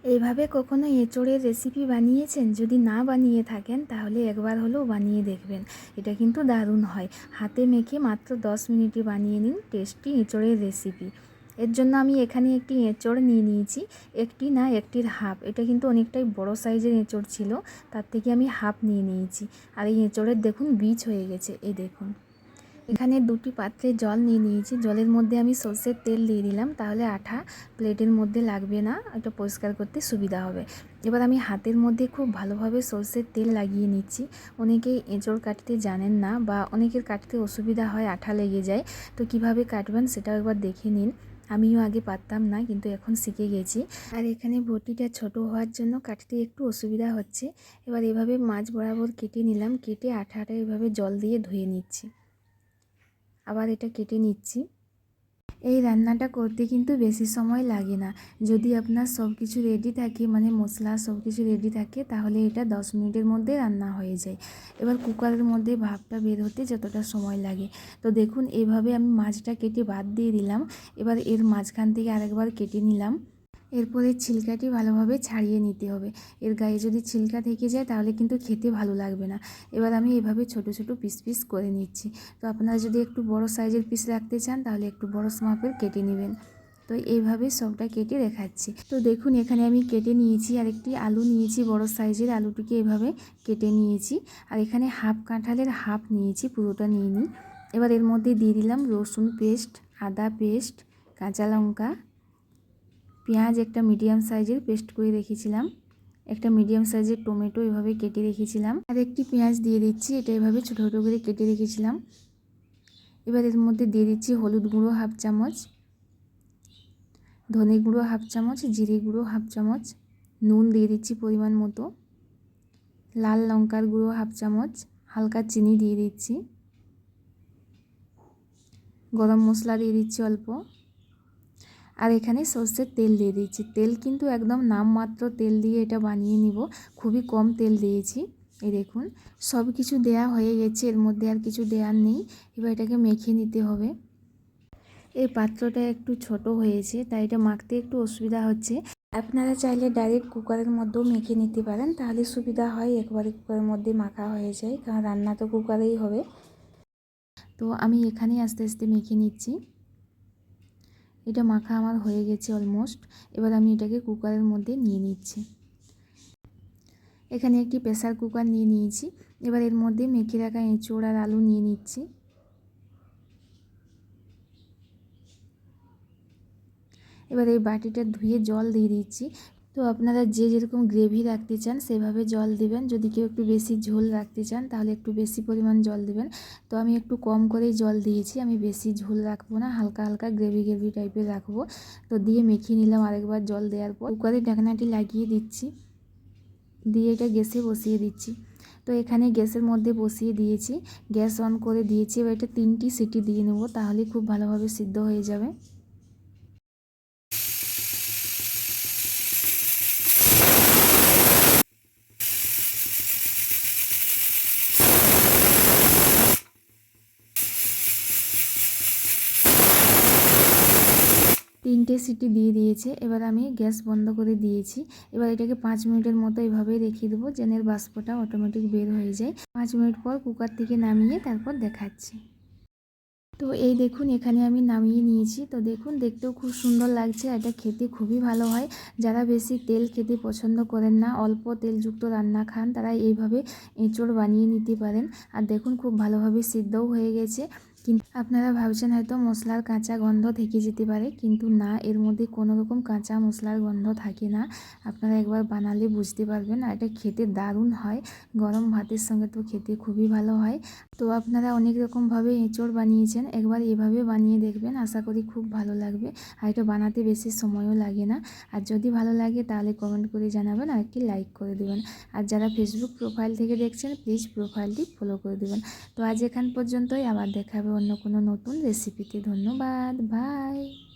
এইভাবে কখনো এঁচোড়ের রেসিপি বানিয়েছেন? যদি না বানিয়ে থাকেন তাহলে একবার হলেও বানিয়ে দেখবেন। এটা কিন্তু দারুণ হয়। হাতে মেখে মাত্র 10 মিনিটে বানিয়ে নিন টেস্টি এঁচোড়ের রেসিপি। এর জন্য আমি এখানে একটি এঁচোড় নিয়ে নিয়েছি। একটি না, একটির হাফ। এটা কিন্তু অনেকটাই বড় সাইজের এঁচোড় ছিল, তার থেকে আমি হাফ নিয়ে নিয়েছি। আর এই এঁচোড়ের দেখুন বীজ হয়ে গেছে, এই দেখুন। এখানে দুটি পাত্রে জল নিয়ে নিয়েছি। জলের মধ্যে আমি সরষের তেল দিয়ে দিলাম, তাহলে আঠা প্লেটের মধ্যে লাগবে না, এটা পরিষ্কার করতে সুবিধা হবে। এবার আমি হাতের মধ্যে খুব ভালোভাবে সরষের তেল লাগিয়ে নিচ্ছি। অনেকেই এঁচোড় কাটতে জানেন না বা অনেকের কাটতে অসুবিধা হয়, আঠা লেগে যায়। তো কিভাবে কাটবেন সেটাও একবার দেখে নিন। আমিও আগে পারতাম না, কিন্তু এখন শিখে গেছি। আর এখানে বটিটা ছোট হওয়ার জন্য কাটতে একটু অসুবিধা হচ্ছে। এবার এভাবে মাছ বরাবর কেটে নিলাম, কেটে আঠাটা এভাবে জল দিয়ে ধুয়ে নিচ্ছি। আবার এটা কেটে নিচ্ছি। এই রান্নাটা করতে কিন্তু বেশি সময় লাগে না। যদি আপনার সব কিছু রেডি থাকে, মানে মশলা সব কিছু রেডি থাকে, তাহলে এটা 10 মিনিটের মধ্যে রান্না হয়ে যায়। এবার কুকারের মধ্যে ভাপটা বের হতে যতটা সময় লাগে। তো দেখুন এইভাবে আমি মাছটা কেটে বাদ দিয়ে দিলাম। এবার এর মাঝখান থেকে আরেকবার কেটে নিলাম। এরপরে ছিলকাটি ভালোভাবে ছাড়িয়ে নিতে হবে। এর গায়ে যদি ছিলকা থেকে যায় তাহলে কিন্তু খেতে ভালো লাগবে না। এবার আমি এভাবে ছোট ছোট পিস পিস করে নিচ্ছি। তো আপনারা যদি একটু বড় সাইজের পিস রাখতে চান তাহলে একটু বড় মাপের কেটে নেবেন। তো এইভাবে সবটা কেটে রেখাচ্ছি। তো দেখুন এখানে আমি কেটে নিয়েছি, আর একটি আলু নিয়েছি বড় সাইজের, আলুটিকে এভাবে কেটে নিয়েছি। আর এখানে হাফ কাঁঠালের হাফ নিয়েছি, পুরোটা নিইনি। এবার এর মধ্যে দিয়ে দিলাম রসুন পেস্ট, আদা পেস্ট, কাঁচা লঙ্কা, পেঁয়াজ একটা মিডিয়াম সাইজের পেস্ট করে রেখেছিলাম, একটা মিডিয়াম সাইজের টমেটো এভাবে কেটে রেখেছিলাম, আর একটি পেঁয়াজ দিয়ে দিচ্ছি, এটা এভাবে ছোটো ছোটো করে কেটে রেখেছিলাম। এবার এর মধ্যে দিয়ে দিচ্ছি হলুদ গুঁড়ো হাফ চামচ, ধনে গুঁড়ো হাফ চামচ, জিরে গুঁড়ো হাফ চামচ, নুন দিয়ে দিচ্ছি পরিমাণ মতো, লাল লঙ্কার গুঁড়ো হাফ চামচ, হালকা চিনি দিয়ে দিচ্ছি, গরম মশলা দিয়ে দিচ্ছি অল্প, আর এখানে সর্ষের তেল দিয়ে দিচ্ছি। তেল কিন্তু একদম নামমাত্র তেল দিয়ে এটা বানিয়ে নিব, খুবই কম তেল দিয়েছি। এই দেখুন সব কিছু দেয়া হয়ে গেছে, এর মধ্যে আর কিছু দেওয়ার নেই। এবার এটাকে মেখে নিতে হবে। এই পাত্রটা একটু ছোট হয়েছে, তাই এটা মাখতে একটু অসুবিধা হচ্ছে। আপনারা চাইলে ডাইরেক্ট কুকারের মধ্যেও মেখে নিতে পারেন, তাহলে সুবিধা হয়, একবারে কুকারের মধ্যে মাখা হয়ে যায়, কারণ রান্না তো কুকারেই হবে। তো আমি এখানে আস্তে আস্তে মেখে নিচ্ছি। এটা মাখা আমার হয়ে গেছে অলমোস্ট। এবার আমি এটাকে কুকারের মধ্যে নিয়ে নিচ্ছি। এখানে একটি প্রেসার কুকার নিয়ে নিয়েছি। এবার এর মধ্যে মেখে রাখা এঁচোড় আর আলু নিয়ে নিচ্ছি। এবার এই বাটিটা ধুয়ে জল দিয়ে দিচ্ছি। তো আপনারা যে যেরকম গ্রেভি রাখতে চান সেভাবে জল দিবেন। যদি কেউ একটু বেশি ঝোল রাখতে চান তাহলে একটু বেশি পরিমাণ জল দিবেন। তো আমি একটু কম করেই জল দিয়েছি, আমি বেশি ঝোল রাখবো না, হালকা হালকা গ্রেভি গ্রেভি টাইপের রাখবো। তো দিয়ে মেখে নিলাম। আরেকবার জল দেওয়ার পর কুকারের ঢাকনাটি লাগিয়ে দিচ্ছি, দিয়ে এটা গ্যাসে বসিয়ে দিচ্ছি। তো এখানে গ্যাসের মধ্যে বসিয়ে দিয়েছি, গ্যাস অন করে দিয়েছি। এবার এটা 3টি সিটি দিয়ে নেব, তাহলে খুব ভালোভাবে সিদ্ধ হয়ে যাবে। 3টে সিটি দিয়ে দিয়েছে। এবার আমি গ্যাস বন্ধ করে দিয়েছি। এবার এটাকে 5 মিনিটের মতো এভাবেই রেখে দেবো, যেন এর বাষ্পটা অটোমেটিক বের হয়ে যায়। 5 মিনিট পর কুকার থেকে নামিয়ে তারপর দেখাচ্ছি। তো এই দেখুন এখানে আমি নামিয়ে নিয়েছি। তো দেখুন দেখতেও খুব সুন্দর লাগছে, এটা খেতে খুবই ভালো হয়। যারা বেশি তেল খেতে পছন্দ করেন না, অল্প তেলযুক্ত রান্না খান, তারা এইভাবে এঁচোড় বানিয়ে নিতে পারেন। আর দেখুন খুব ভালোভাবে সিদ্ধও হয়ে গেছে। কিন্তু আপনারা ভাবছেন হয়তো মশলার কাঁচা গন্ধ থেকে যেতে পারে, কিন্তু না, এর মধ্যে কোনো রকম কাঁচা মশলার গন্ধ থাকে না। আপনারা একবার বানালে বুঝতে পারবেন। আর এটা খেতে দারুণ হয়, গরম ভাতের সঙ্গে তো খেতে খুবই ভালো হয়। তো আপনারা অনেক রকমভাবে এঁচোড় বানিয়েছেন, একবার এভাবে বানিয়ে দেখবেন, আশা করি খুব ভালো লাগবে। আর এটা বানাতে বেশি সময়ও লাগে না। আর যদি ভালো লাগে তাহলে কমেন্ট করে জানাবেন, আর একটি লাইক করে দেবেন। আর যারা ফেসবুক প্রোফাইল থেকে দেখছেন প্লিজ প্রোফাইলটি ফলো করে দেবেন। তো আজ এখান পর্যন্তই, আবার দেখা হবে অন্য কোনো নতুন রেসিপিতে। ধন্যবাদ, বাই।